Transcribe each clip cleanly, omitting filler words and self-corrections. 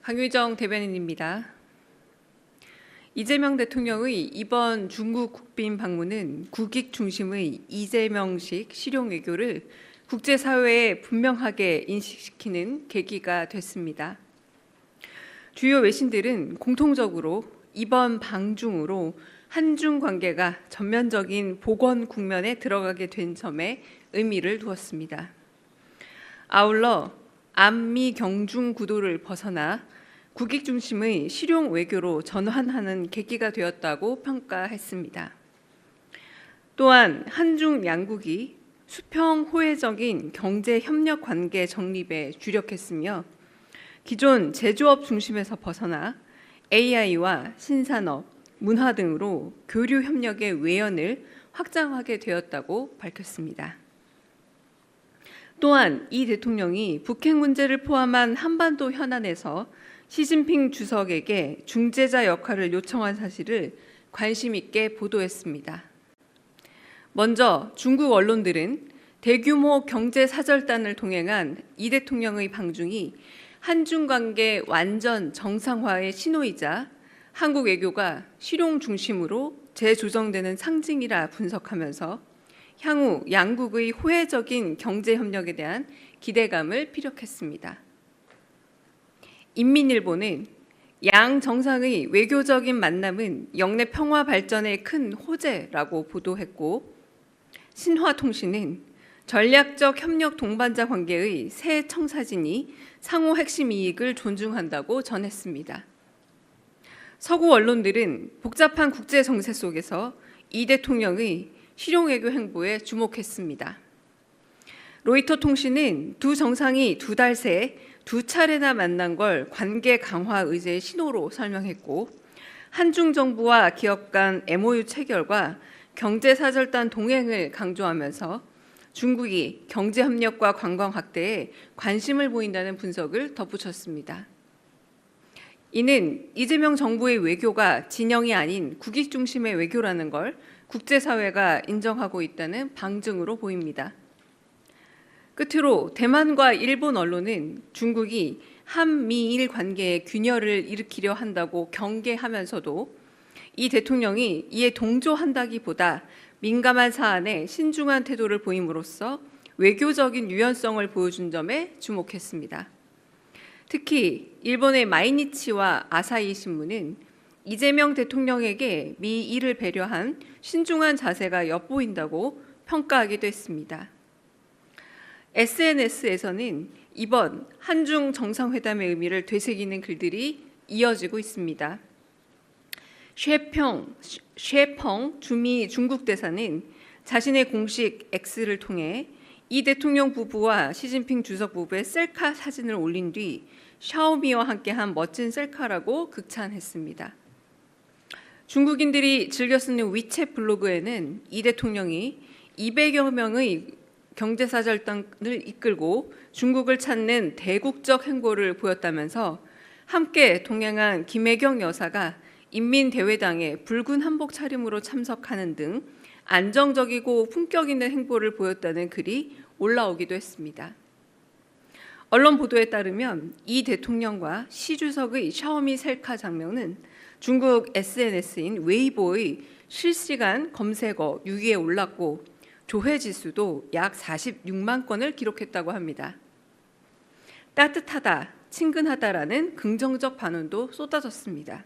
강유정 대변인입니다. 이재명 대통령의 이번 중국 국빈 방문은 국익 중심의 이재명식 실용 외교를 국제사회에 분명하게 인식시키는 계기가 됐습니다. 주요 외신들은 공통적으로 이번 방중으로 한중 관계가 전면적인 복원 국면에 들어가게 된 점에 의미를 두었습니다. 아울러 안미 경중 구도를 벗어나 국익 중심의 실용 외교로 전환하는 계기가 되었다고 평가했습니다. 또한 한중 양국이 수평 호혜적인 경제 협력 관계 정립에 주력했으며 기존 제조업 중심에서 벗어나 AI와 신산업, 문화 등으로 교류 협력의 외연을 확장하게 되었다고 밝혔습니다. 또한 이 대통령이 북핵 문제를 포함한 한반도 현안에서 시진핑 주석에게 중재자 역할을 요청한 사실을 관심 있게 보도했습니다. 먼저 중국 언론들은 대규모 경제 사절단을 동행한 이 대통령의 방중이 한중 관계 완전 정상화의 신호이자 한국 외교가 실용 중심으로 재조정되는 상징이라 분석하면서 향후 양국의 호혜적인 경제 협력에 대한 기대감을 피력했습니다. 인민일보는 양 정상의 외교적인 만남은 영내 평화 발전에 큰 호재라고 보도했고, 신화통신은 전략적 협력 동반자 관계의 새 청사진이 상호 핵심 이익을 존중한다고 전했습니다. 서구 언론들은 복잡한 국제 정세 속에서 이 대통령의 실용 외교 행보에 주목했습니다. 로이터 통신은 두 정상이 두 달 새 두 차례나 만난 걸 관계 강화 의제의 신호로 설명했고, 한중 정부와 기업 간 MOU 체결과 경제사절단 동행을 강조하면서 중국이 경제협력과 관광 확대에 관심을 보인다는 분석을 덧붙였습니다. 이는 이재명 정부의 외교가 진영이 아닌 국익 중심의 외교라는 걸 국제사회가 인정하고 있다는 방증으로 보입니다. 끝으로 대만과 일본 언론은 중국이 한미일 관계에 균열을 일으키려 한다고 경계하면서도 이 대통령이 이에 동조한다기보다 민감한 사안에 신중한 태도를 보임으로써 외교적인 유연성을 보여준 점에 주목했습니다. 특히 일본의 마이니치와 아사히 신문은 이재명 대통령에게 미일을 배려한 신중한 자세가 엿보인다고 평가하기도 했습니다. SNS에서는 이번 한중 정상회담의 의미를 되새기는 글들이 이어지고 있습니다. 셰펑 주미 중국 대사는 자신의 공식 X를 통해 이 대통령 부부와 시진핑 주석 부부의 셀카 사진을 올린 뒤 샤오미와 함께한 멋진 셀카라고 극찬했습니다. 중국인들이 즐겨 쓰는 위챗 블로그에는 이 대통령이 200여 명의 경제사절단을 이끌고 중국을 찾는 대국적 행보를 보였다면서 함께 동행한 김혜경 여사가 인민대회당에 붉은 한복 차림으로 참석하는 등 안정적이고 품격 있는 행보를 보였다는 글이 올라오기도 했습니다. 언론 보도에 따르면 이 대통령과 시 주석의 샤오미 셀카 장면은 중국 SNS인 웨이보의 실시간 검색어 6위에 올랐고 조회 지수도 약 46만 건을 기록했다고 합니다. 따뜻하다, 친근하다라는 긍정적 반응도 쏟아졌습니다.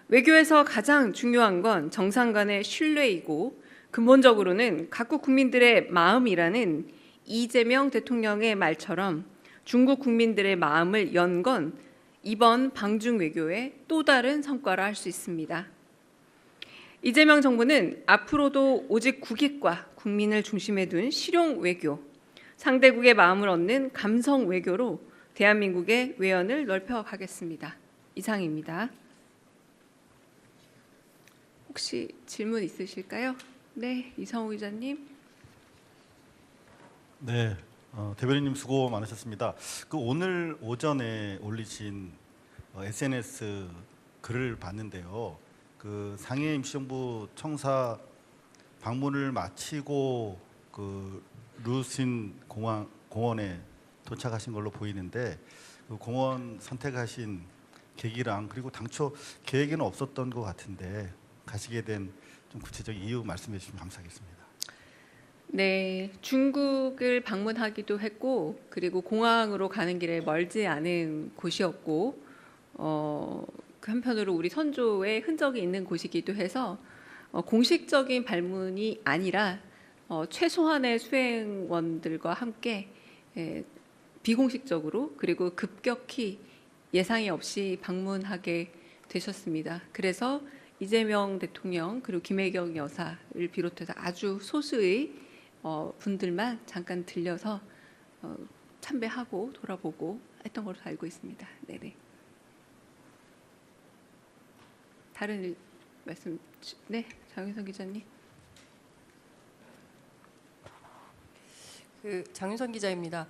외교에서 가장 중요한 건 정상 간의 신뢰이고 근본적으로는 각국 국민들의 마음이라는 이재명 대통령의 말처럼 중국 국민들의 마음을 연 건 이번 방중 외교의 또 다른 성과라 할 수 있습니다. 이재명 정부는 앞으로도 오직 국익과 국민을 중심에 둔 실용 외교, 상대국의 마음을 얻는 감성 외교로 대한민국의 외연을 넓혀가겠습니다. 이상입니다. 혹시 질문 있으실까요? 네, 이성우 기자님. 네, 대변인님 수고 많으셨습니다. 오늘 오전에 올리신 SNS 글을 봤는데요. 상해 임시정부 청사 방문을 마치고 루신 공원에 도착하신 걸로 보이는데 그 공원 선택하신 계기랑 그리고 당초 계획에는 없었던 것 같은데 가시게 된 좀 구체적인 이유 말씀해 주시면 감사하겠습니다. 네, 중국을 방문하기도 했고, 그리고 공항으로 가는 길에 멀지 않은 곳이었고, 그 한편으로 우리 선조의 흔적이 있는 곳이기도 해서 공식적인 방문이 아니라 최소한의 수행원들과 함께 비공식적으로 그리고 급격히 예상이 없이 방문하게 되셨습니다. 그래서 이재명 대통령 그리고 김혜경 여사를 비롯해서 아주 소수의 분들만 잠깐 들려서 참배하고 돌아보고 했던 걸로 알고 있습니다. 네네. 다른 말씀, 네, 장윤선 기자님. 장윤선 기자입니다.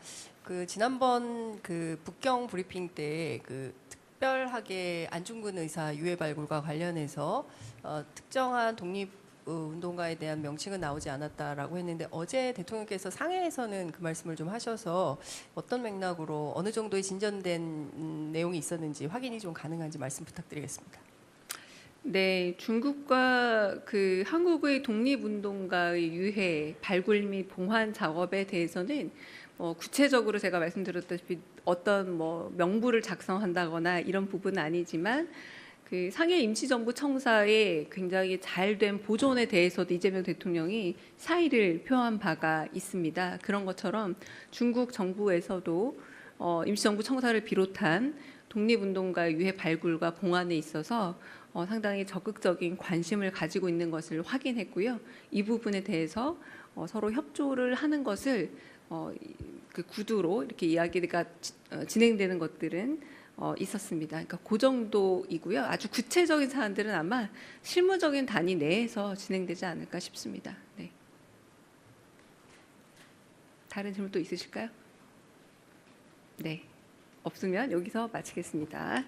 지난번 북경 브리핑 때 특별하게 안중근 의사 유해 발굴과 관련해서 특정한 독립 운동가에 대한 명칭은 나오지 않았다라고 했는데 어제 대통령께서 상해에서는 그 말씀을 좀 하셔서 어떤 맥락으로 어느 정도의 진전된 내용이 있었는지 확인이 좀 가능한지 말씀 부탁드리겠습니다. 네, 중국과 한국의 독립운동가의 유해 발굴 및 봉환 작업에 대해서는 구체적으로 제가 말씀드렸다시피 어떤 명부를 작성한다거나 이런 부분은 아니지만 상해 임시정부 청사의 굉장히 잘된 보존에 대해서도 이재명 대통령이 사의를 표한 바가 있습니다. 그런 것처럼 중국 정부에서도 임시정부 청사를 비롯한 독립운동가의 유해 발굴과 봉환에 있어서 상당히 적극적인 관심을 가지고 있는 것을 확인했고요. 이 부분에 대해서 서로 협조를 하는 것을 그 구두로 이렇게 이야기가 진행되는 것들은 있었습니다. 그러니까 그 정도이고요. 아주 구체적인 사안들은 아마 실무적인 단위 내에서 진행되지 않을까 싶습니다. 네. 다른 질문 또 있으실까요? 네. 없으면 여기서 마치겠습니다.